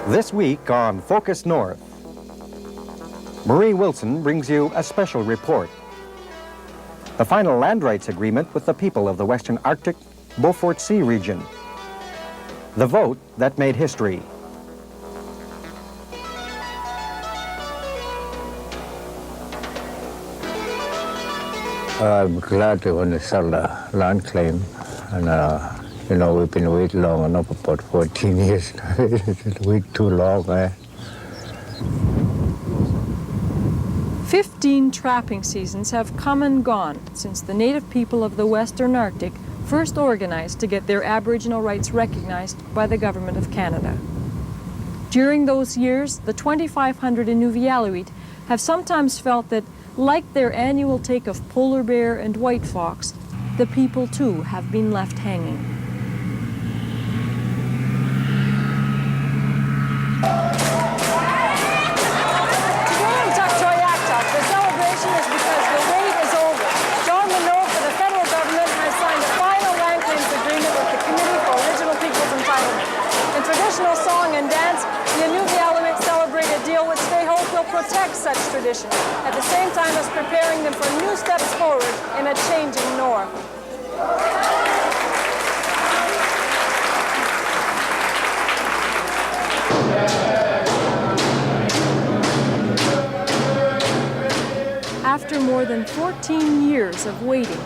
This week on Focus North, Marie Wilson brings you a special report. The final land rights agreement with the people of the Western Arctic Beaufort Sea region. The vote that made history. I'm glad they want to sell the land claim, and you know, we've been waiting long enough, about 14 years. It's way too long, eh? 15 trapping seasons have come and gone since the native people of the Western Arctic first organized to get their Aboriginal rights recognized by the Government of Canada. During those years, the 2,500 Inuvialuit have sometimes felt that, like their annual take of polar bear and white fox, the people too have been left hanging. Protect such tradition, at the same time as preparing them for new steps forward in a changing north. After more than 14 years of waiting,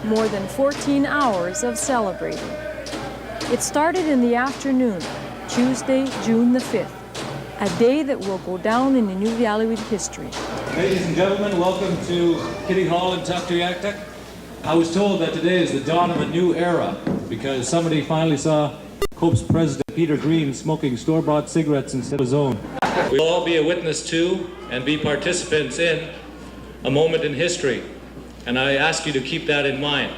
more than 14 hours of celebrating, it started in the afternoon, Tuesday, June the 5th. A day that will go down in Inuvialuit history. Ladies and gentlemen, welcome to Kitty Hall in Tuktoyaktuk. I was told that today is the dawn of a new era because somebody finally saw Cope's president Peter Green smoking store-bought cigarettes instead of his own. We'll all be a witness to and be participants in a moment in history, and I ask you to keep that in mind.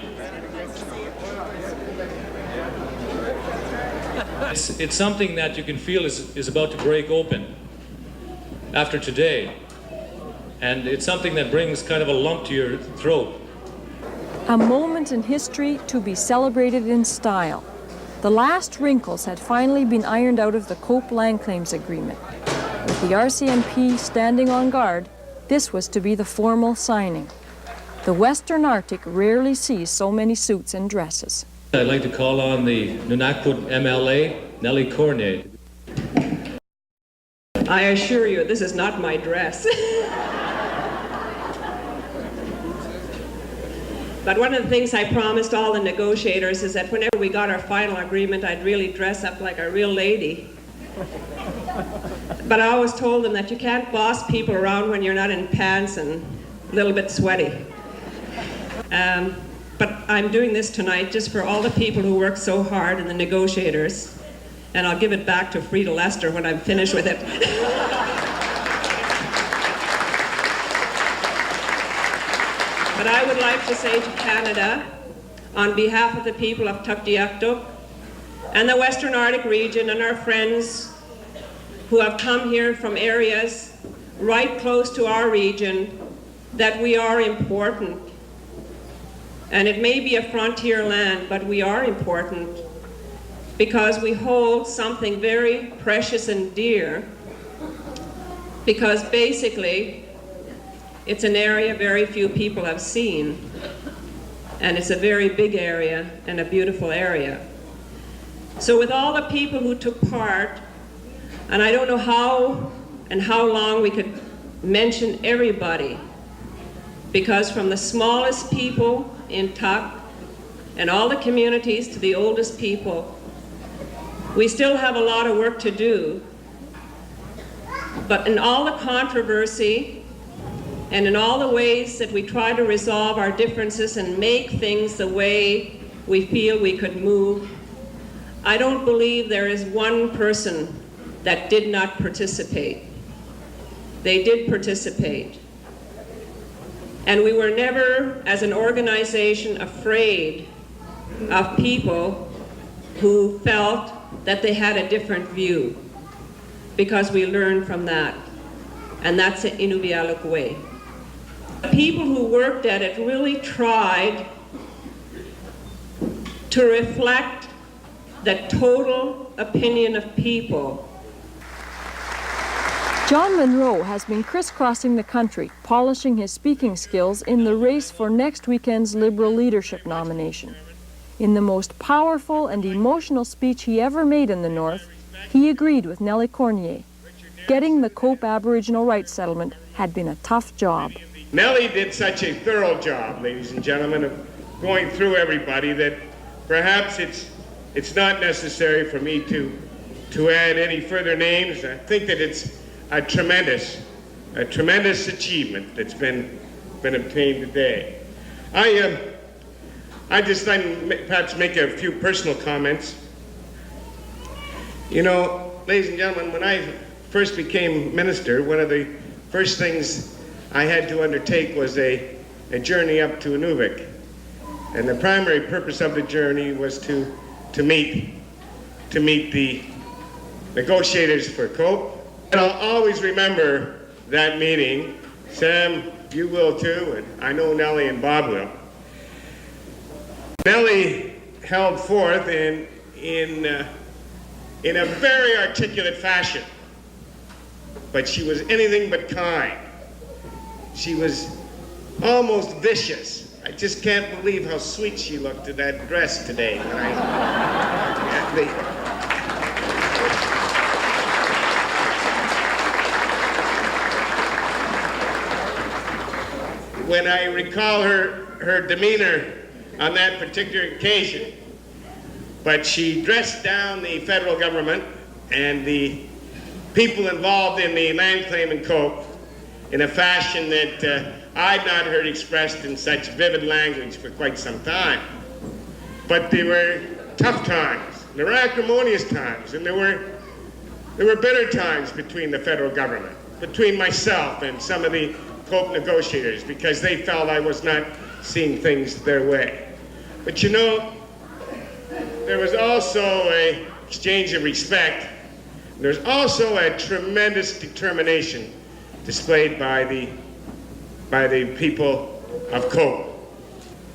It's something that you can feel is about to break open after today, and it's something that brings kind of a lump to your throat. A moment in history to be celebrated in style. The last wrinkles had finally been ironed out of the Cope Land Claims Agreement. With the RCMP standing on guard, this was to be the formal signing. The Western Arctic rarely sees so many suits and dresses. I'd like to call on the Nunangat MLA, Nellie Cornier. I assure you, this is not my dress. But one of the things I promised all the negotiators is that whenever we got our final agreement, I'd really dress up like a real lady. But I always told them that you can't boss people around when you're not in pants and a little bit sweaty. But I'm doing this tonight just for all the people who work so hard and the negotiators, and I'll give it back to Frida Lester when I'm finished with it. But I would like to say to Canada, on behalf of the people of Tuktoyaktuk and the Western Arctic region and our friends who have come here from areas right close to our region, that we are important. And it may be a frontier land, but we are important because we hold something very precious and dear, because basically it's an area very few people have seen, and it's a very big area and a beautiful area. So with all the people who took part, and I don't know how long we could mention everybody, because from the smallest people in Tuk and all the communities to the oldest people, we still have a lot of work to do. But in all the controversy and in all the ways that we try to resolve our differences and make things the way we feel we could move, I don't believe there is one person that did not participate. They did participate. And we were never, as an organization, afraid of people who felt that they had a different view, because we learned from that. And that's the Inuvialuit way. The people who worked at it really tried to reflect the total opinion of people. John Munro has been crisscrossing the country, polishing his speaking skills in the race for next weekend's Liberal leadership nomination. In the most powerful and emotional speech he ever made in the North, he agreed with Nellie Cornier. Getting the Cope Aboriginal Rights Settlement had been a tough job. Nellie did such a thorough job, ladies and gentlemen, of going through everybody that perhaps it's not necessary for me to add any further names. I think that it's a tremendous achievement that's been obtained today. I just like to perhaps make a few personal comments. You know, ladies and gentlemen, when I first became minister, one of the first things I had to undertake was a journey up to Inuvik. And the primary purpose of the journey was to meet the negotiators for COPE. And I'll always remember that meeting. Sam, you will too, and I know Nellie and Bob will. Nellie held forth in a very articulate fashion, but she was anything but kind. She was almost vicious. I just can't believe how sweet she looked in that dress today. When I recall her demeanor on that particular occasion, but she dressed down the federal government and the people involved in the land claim in Cope in a fashion that I'd not heard expressed in such vivid language for quite some time. But they were tough times, there were acrimonious times, and there were bitter times between the federal government, between myself and some of the Cope negotiators, because they felt I was not seeing things their way. But you know, there was also an exchange of respect. There's also a tremendous determination displayed by the people of Cope.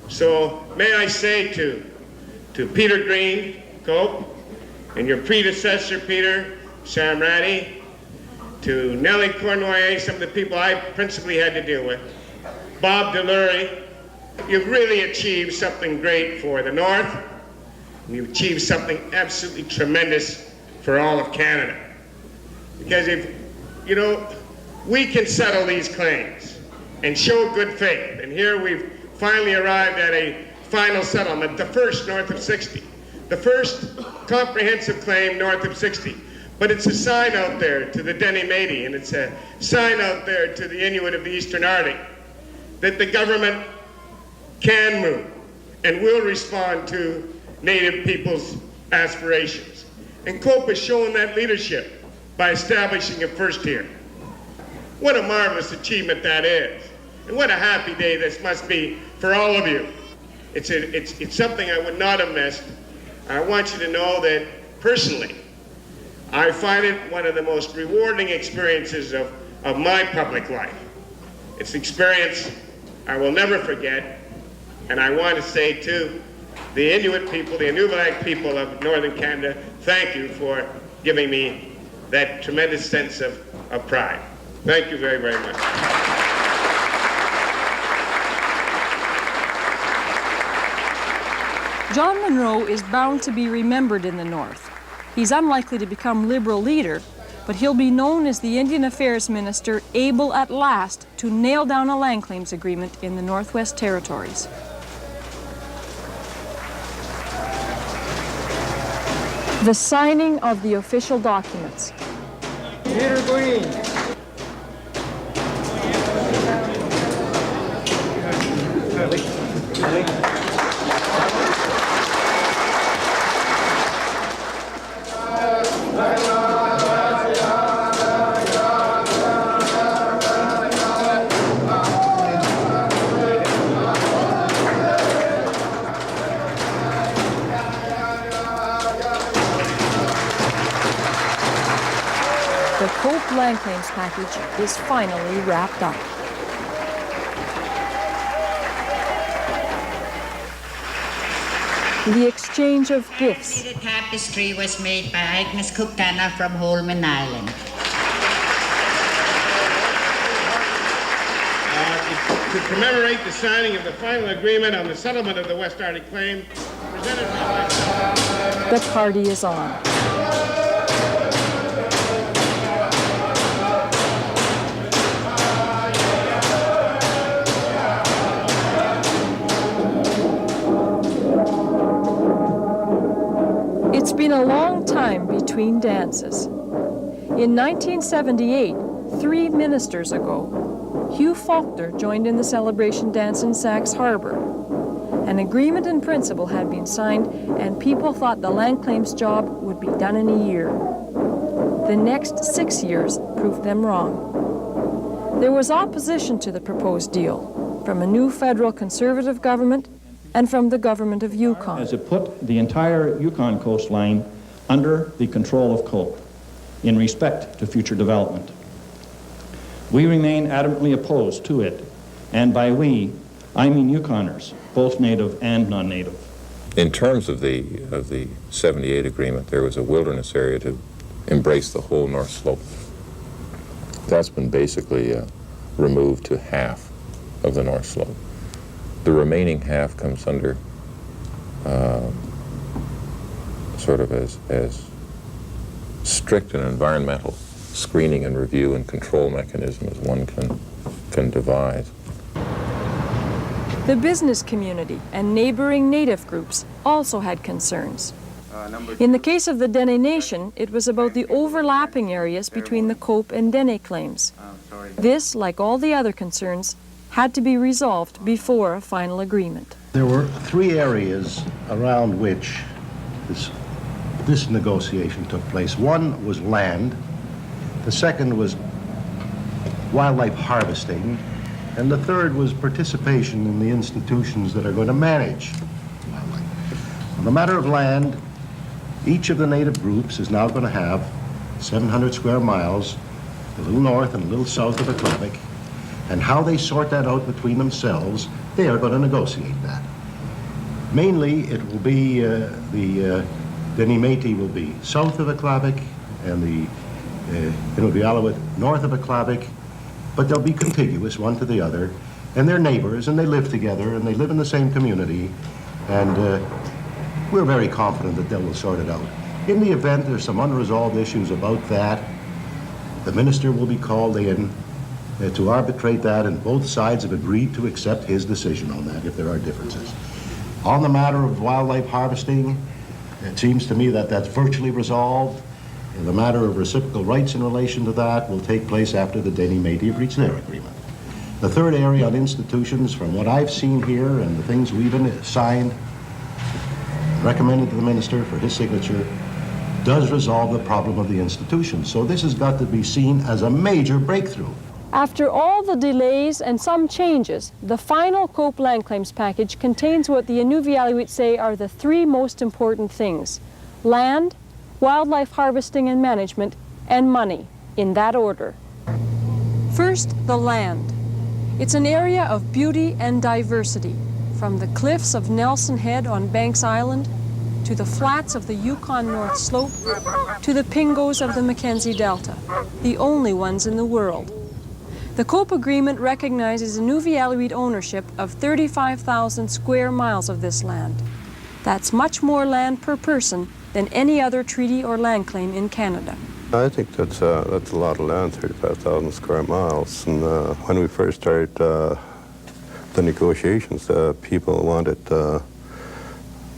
So may I say to Peter Green, Cope, and your predecessor, Peter, Sam Ratty, to Nellie Cornoyer, some of the people I principally had to deal with, Bob Delury, you've really achieved something great for the North, and you've achieved something absolutely tremendous for all of Canada. Because if, you know, we can settle these claims and show good faith, and here we've finally arrived at a final settlement, the first north of 60, the first comprehensive claim north of 60. But it's a sign out there to the Dene Métis, and it's a sign out there to the Inuit of the Eastern Arctic that the government can move and will respond to Native people's aspirations. And Cope has shown that leadership by establishing a first here. What a marvelous achievement that is. And what a happy day this must be for all of you. It's something I would not have missed. I want you to know that personally, I find it one of the most rewarding experiences of my public life. It's an experience I will never forget, and I want to say to the Inuit people, the Inuvialuit people of Northern Canada, thank you for giving me that tremendous sense of pride. Thank you very, very much. John Munro is bound to be remembered in the North. He's unlikely to become Liberal leader, but he'll be known as the Indian Affairs Minister able at last to nail down a land claims agreement in the Northwest Territories. The signing of the official documents. Peter Green. The Cope land claims package is finally wrapped up. The exchange of gifts. The tapestry was made by Agnes Cooktanna from Holman Island. to commemorate the signing of the final agreement on the settlement of the West Arctic claim, presented by The party is on. It's been a long time between dances. In 1978, 3 ministers ago, Hugh Faulkner joined in the celebration dance in Sachs Harbor. An agreement in principle had been signed, and people thought the land claims job would be done in a year. The next 6 years proved them wrong. There was opposition to the proposed deal from a new federal conservative government and from the government of Yukon. As it put the entire Yukon coastline under the control of COPE in respect to future development. We remain adamantly opposed to it, and by we, I mean Yukoners, both native and non-native. In terms of the 78 agreement, there was a wilderness area to embrace the whole North Slope. That's been basically removed to half of the North Slope. The remaining half comes under sort of as strict an environmental screening and review and control mechanism as one can devise. The business community and neighboring native groups also had concerns. In the case of the Dene Nation, it was about the overlapping areas between the Cope and Dene claims. This, like all the other concerns, had to be resolved before a final agreement. There were 3 areas around which this negotiation took place. One was land, the second was wildlife harvesting, and the third was participation in the institutions that are going to manage wildlife. On the matter of land, each of the native groups is now going to have 700 square miles, a little north and a little south of Aklavik, and how they sort that out between themselves, they are going to negotiate that. Mainly, it will be the Dene Métis will be south of Aklavik, and the Inuvialuit north of Aklavik, but they'll be contiguous one to the other, and they're neighbors, and they live together, and they live in the same community, and we're very confident that they will sort it out. In the event there's some unresolved issues about that, the minister will be called in to arbitrate that, and both sides have agreed to accept his decision on that if there are differences. On the matter of wildlife harvesting, it seems to me that that's virtually resolved. And the matter of reciprocal rights in relation to that will take place after the Dene Métis have reached their agreement. The third area on institutions, from what I've seen here and the things we've signed, recommended to the minister for his signature, does resolve the problem of the institutions. So this has got to be seen as a major breakthrough. After all the delays and some changes, the final Cope land claims package contains what the Inuvialuit say are the 3 most important things: land, wildlife harvesting and management, and money, in that order. First, the land. It's an area of beauty and diversity, from the cliffs of Nelson Head on Banks Island, to the flats of the Yukon North Slope, to the pingos of the Mackenzie Delta, the only ones in the world. The Cope Agreement recognizes Inuvialuit ownership of 35,000 square miles of this land. That's much more land per person than any other treaty or land claim in Canada. I think that's a lot of land, 35,000 square miles. And when we first started the negotiations, people wanted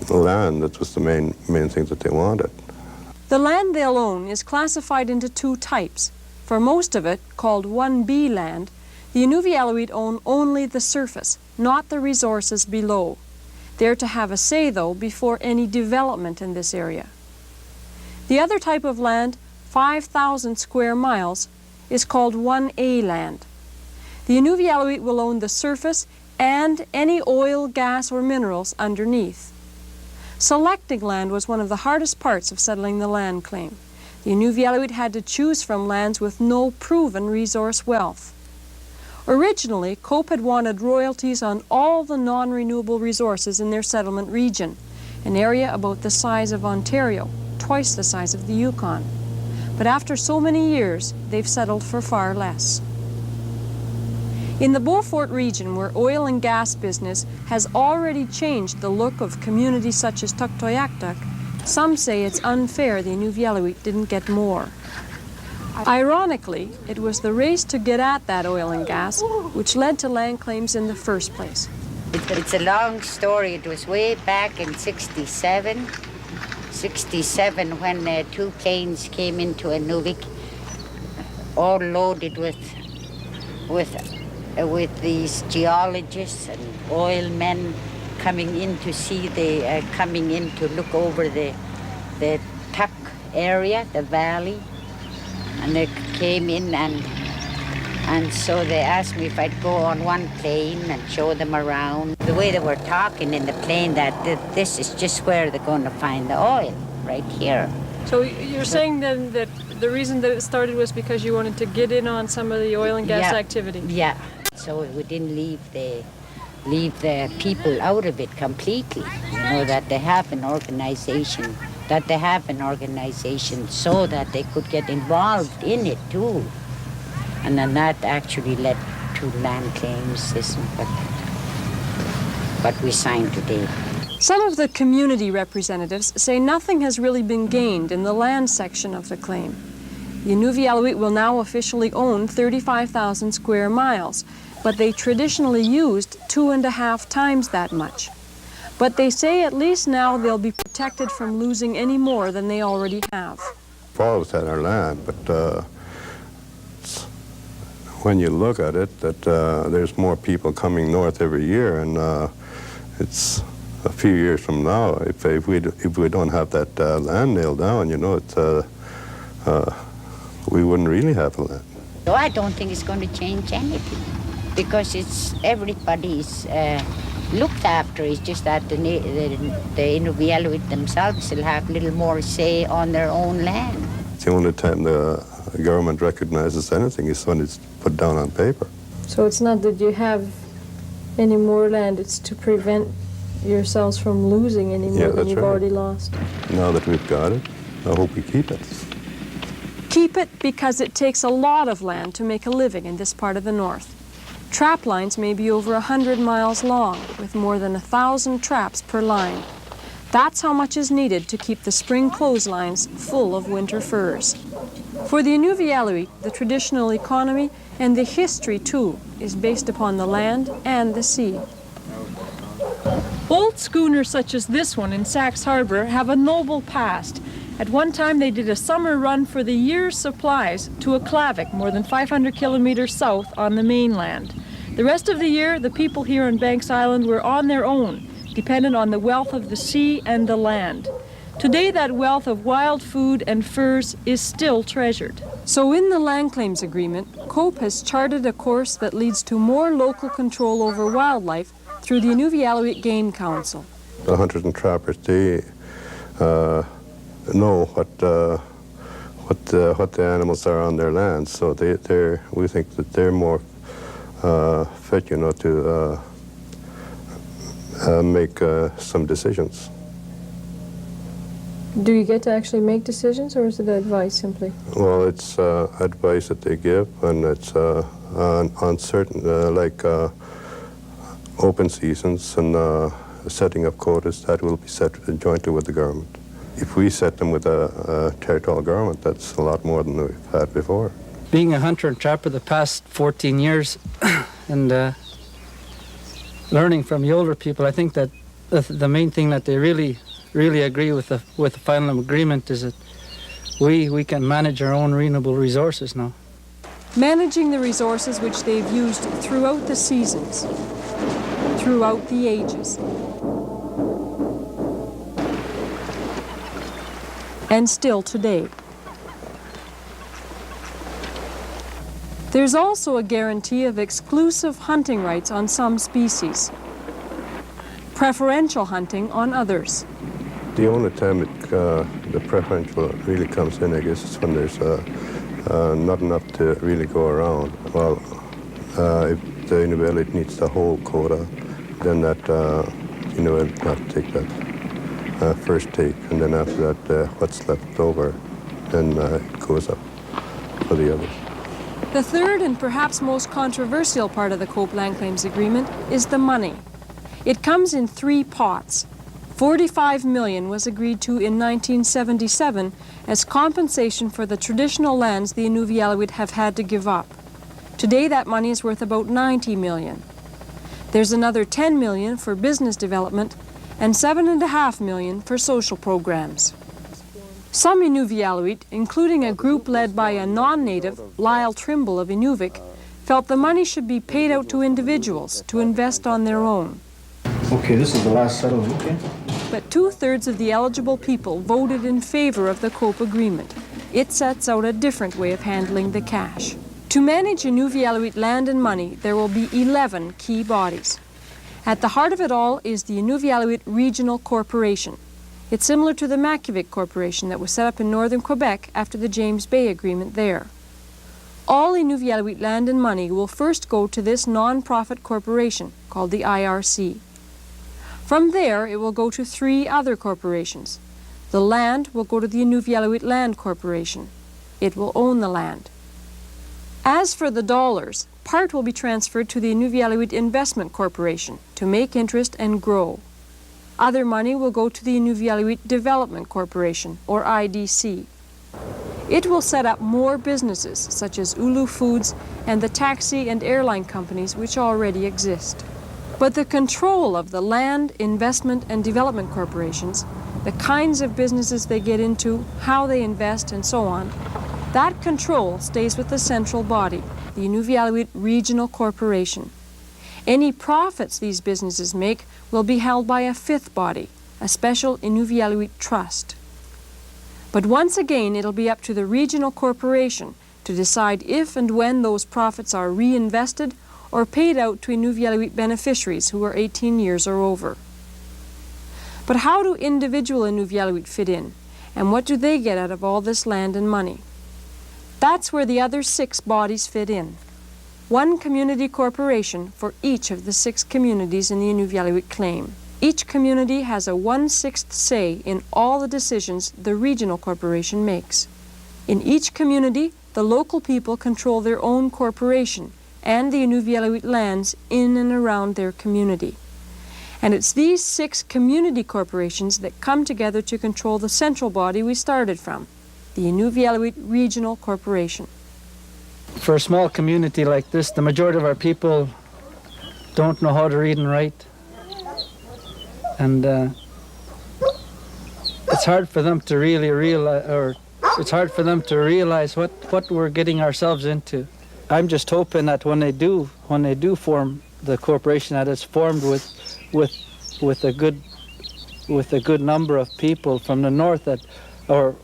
land. That was the main thing that they wanted. The land they'll own is classified into 2 types. For most of it, called 1B land, the Inuvialuit own only the surface, not the resources below. They're to have a say, though, before any development in this area. The other type of land, 5,000 square miles, is called 1A land. The Inuvialuit will own the surface and any oil, gas, or minerals underneath. Selecting land was one of the hardest parts of settling the land claim. The Inuvialuit had to choose from lands with no proven resource wealth. Originally, Cope had wanted royalties on all the non-renewable resources in their settlement region, an area about the size of Ontario, twice the size of the Yukon. But after so many years, they've settled for far less. In the Beaufort region, where oil and gas business has already changed the look of communities such as Tuktoyaktuk, some say it's unfair the Inuvialuit didn't get more. Ironically, it was the race to get at that oil and gas which led to land claims in the first place. It's a long story. It was way back in 67 when two planes came into Inuvik, all loaded with these geologists and oil men coming in to see coming in to look over the Tuk area, the valley, and they came in and so they asked me if I'd go on one plane and show them around. The way they were talking in the plane, that this is just where they're going to find the oil, right here. So you're saying then that the reason that it started was because you wanted to get in on some of the oil and gas activity? Yeah. So we didn't leave the people out of it completely. You know, that they have an organization, so that they could get involved in it too. And then that actually led to land claims, this what we signed today. Some of the community representatives say nothing has really been gained in the land section of the claim. The Inuvialuit will now officially own 35,000 square miles, but they traditionally used 2.5 times that much. But they say at least now they'll be protected from losing any more than they already have. Falls at our land, but when you look at it, that there's more people coming north every year, and it's a few years from now, if we don't have that land nailed down, you know, we wouldn't really have land. So I don't think it's going to change anything, because it's everybody's looked after. It's just that the Inuvialuit themselves will have a little more say on their own land. The only time the government recognizes anything is when it's put down on paper. So it's not that you have any more land, it's to prevent yourselves from losing any more than you've already lost. Now that we've got it, I hope we keep it. Keep it because it takes a lot of land to make a living in this part of the north. Trap lines may be over 100 miles long, with more than 1,000 traps per line. That's how much is needed to keep the spring clotheslines full of winter furs. For the Inuvialuit, the traditional economy and the history, too, is based upon the land and the sea. Old schooners such as this one in Sachs Harbor have a noble past. At one time, they did a summer run for the year's supplies to a Klavik, more than 500 kilometers south on the mainland. The rest of the year, the people here on Banks Island were on their own, dependent on the wealth of the sea and the land. Today, that wealth of wild food and furs is still treasured. So in the land claims agreement, COPE has charted a course that leads to more local control over wildlife through the Inuvialuit Game Council. The hunters and trappers, they know what the animals are on their land, so we think that they're more fit, you know, to make some decisions. Do you get to actually make decisions, or is it advice simply? Well, it's advice that they give, and it's on certain, like open seasons and setting of quotas that will be set jointly with the government. If we set them with a territorial government, that's a lot more than we've had before. Being a hunter and trapper the past 14 years and learning from the older people, I think that the main thing that they really agree with the final agreement is that we can manage our own renewable resources now. Managing the resources which they've used throughout the seasons, throughout the ages, and still today. There's also a guarantee of exclusive hunting rights on some species, preferential hunting on others. The only time the preferential really comes in, I guess, is when there's not enough to really go around. Well, if the Inuvialuit needs the whole quota, then that Inuvialuit have to take that first take, and then after that, what's left over, then it goes up for the others. The third and perhaps most controversial part of the Cope Land Claims Agreement is the money. It comes in 3 pots. $45 million was agreed to in 1977 as compensation for the traditional lands the Inuvialuit have had to give up. Today that money is worth about $90 million. There's another $10 million for business development and $7.5 million for social programs. Some Inuvialuit, including a group led by a non-native, Lyle Trimble of Inuvik, felt the money should be paid out to individuals to invest on their own. Okay, this is the last settlement, okay? But 2/3 of the eligible people voted in favor of the Cope Agreement. It sets out a different way of handling the cash. To manage Inuvialuit land and money, there will be 11 key bodies. At the heart of it all is the Inuvialuit Regional Corporation. It's similar to the Makivik Corporation that was set up in northern Quebec after the James Bay Agreement there. All Inuvialuit land and money will first go to this non-profit corporation called the IRC. From there, it will go to 3 other corporations. The land will go to the Inuvialuit Land Corporation. It will own the land. As for the dollars, part will be transferred to the Inuvialuit Investment Corporation to make interest and grow. Other money will go to the Inuvialuit Development Corporation, or IDC. It will set up more businesses, such as Ulu Foods and the taxi and airline companies which already exist. But the control of the land, investment, and development corporations, the kinds of businesses they get into, how they invest, and so on, that control stays with the central body, the Inuvialuit Regional Corporation. Any profits these businesses make will be held by a 5th body, a special Inuvialuit Trust. But once again, it'll be up to the Regional Corporation to decide if and when those profits are reinvested or paid out to Inuvialuit beneficiaries who are 18 years or over. But how do individual Inuvialuit fit in, and what do they get out of all this land and money? That's where the other 6 bodies fit in. 1 community corporation for each of the 6 communities in the Inuvialuit claim. Each community has a 1/6 say in all the decisions the regional corporation makes. In each community, the local people control their own corporation and the Inuvialuit lands in and around their community. And it's these 6 community corporations that come together to control the central body we started from, the Inuvialuit Regional Corporation. For a small community like this, the majority of our people don't know how to read and write. And it's hard for them to really realize, what we're getting ourselves into. I'm just hoping that when they do form the corporation, that it's formed with a good number of people from the north or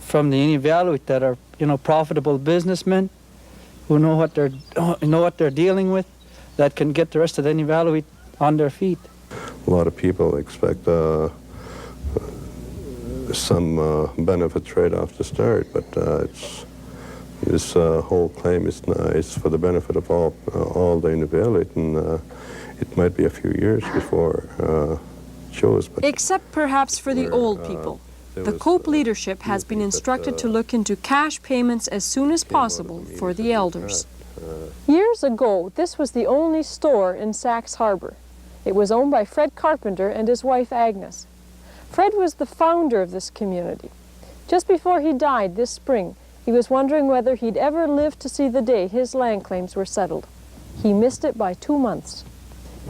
from the Inuvialuit that are profitable businessmen who know what they're dealing with, that can get the rest of the Inuvialuit on their feet. A lot of people expect some benefits right off the start, but this whole claim is for the benefit of all the Inuvialuit, and it might be a few years before it shows. But except perhaps for the old people. The Cope leadership has been instructed to look into cash payments as soon as possible for the elders. Years ago, this was the only store in Sax Harbor. It was owned by Fred Carpenter and his wife Agnes. Fred was the founder of this community. Just before he died this spring, he was wondering whether he'd ever live to see the day his land claims were settled. He missed it by 2 months.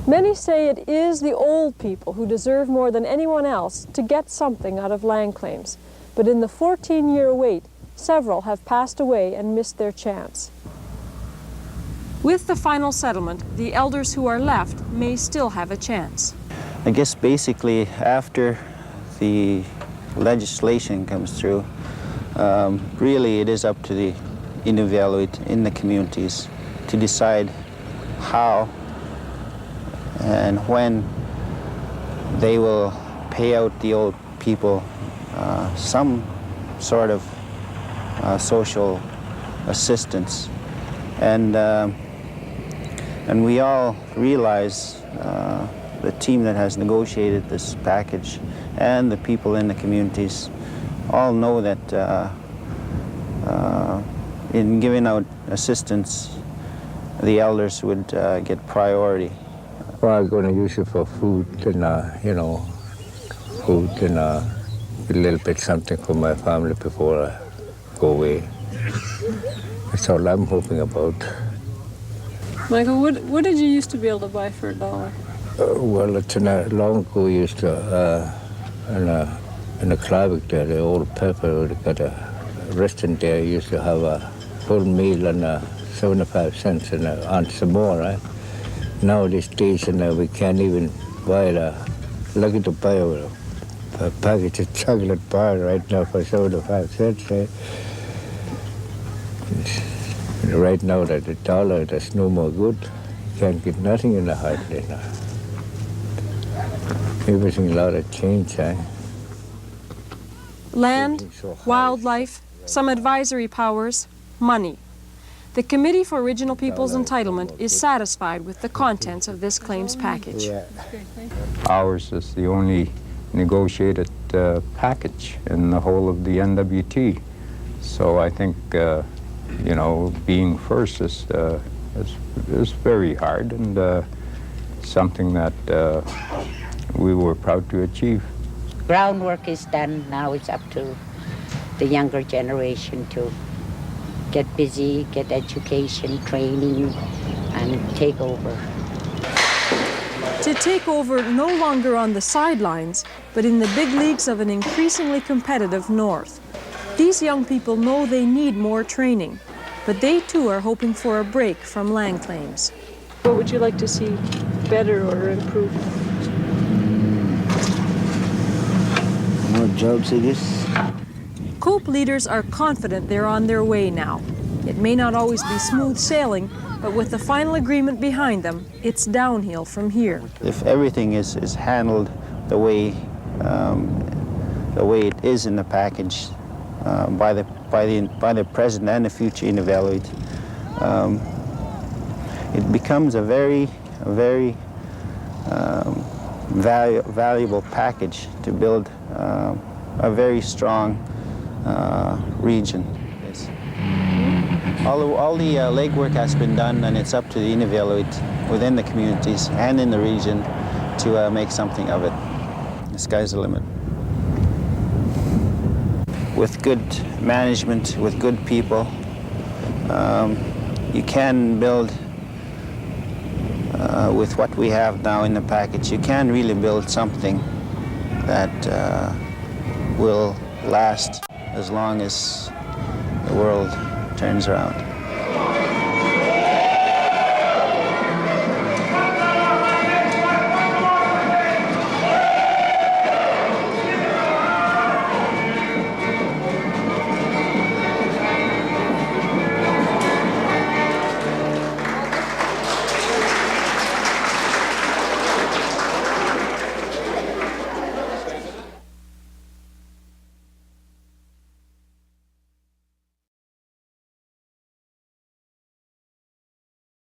Many say it is the old people who deserve more than anyone else to get something out of land claims. But in the 14-year wait, several have passed away and missed their chance. With the final settlement, the elders who are left may still have a chance. I guess basically after the legislation comes through, really it is up to the Inuvialuit in the communities to decide how and when they will pay out the old people some sort of social assistance. And we all realize, the team that has negotiated this package and the people in the communities all know that in giving out assistance, the elders would get priority. Well, I'm going to use it for food and, food and a little bit something for my family before I go away. That's all I'm hoping about. Michael, what did you used to be able to buy for $1? Well, it's long ago, we used to, in a Klavik there, the old pepper, we got a restaurant there, used to have a full meal and 75 cents and some more, right? Now these days, we can't even buy lucky to buy a package of chocolate bar right now for 75 cents, right? Right now, that the dollar, that's no more good. You can't get nothing in the heartland now. Everything a lot of change, eh? Land, wildlife, some advisory powers, money. The Committee for Original Peoples Entitlement is satisfied with the contents of this claims package. Ours is the only negotiated package in the whole of the NWT. So I think, being first is very hard and something that we were proud to achieve. Groundwork is done. Now it's up to the younger generation to get busy, get education, training, and take over. To take over no longer on the sidelines, but in the big leagues of an increasingly competitive North. These young people know they need more training, but they too are hoping for a break from land claims. What would you like to see better or improved? More jobs, I guess. COPE leaders are confident they're on their way now. It may not always be smooth sailing, but with the final agreement behind them, it's downhill from here. If everything is handled the way it is in the package by the present and the future Inuvialuit, it becomes a very valuable package to build a very strong region. Yes. All the legwork has been done, and it's up to the Inuvialuit within the communities and in the region to make something of it. The sky's the limit. With good management, with good people, you can build, with what we have now in the package, you can really build something that will last as long as the world turns around.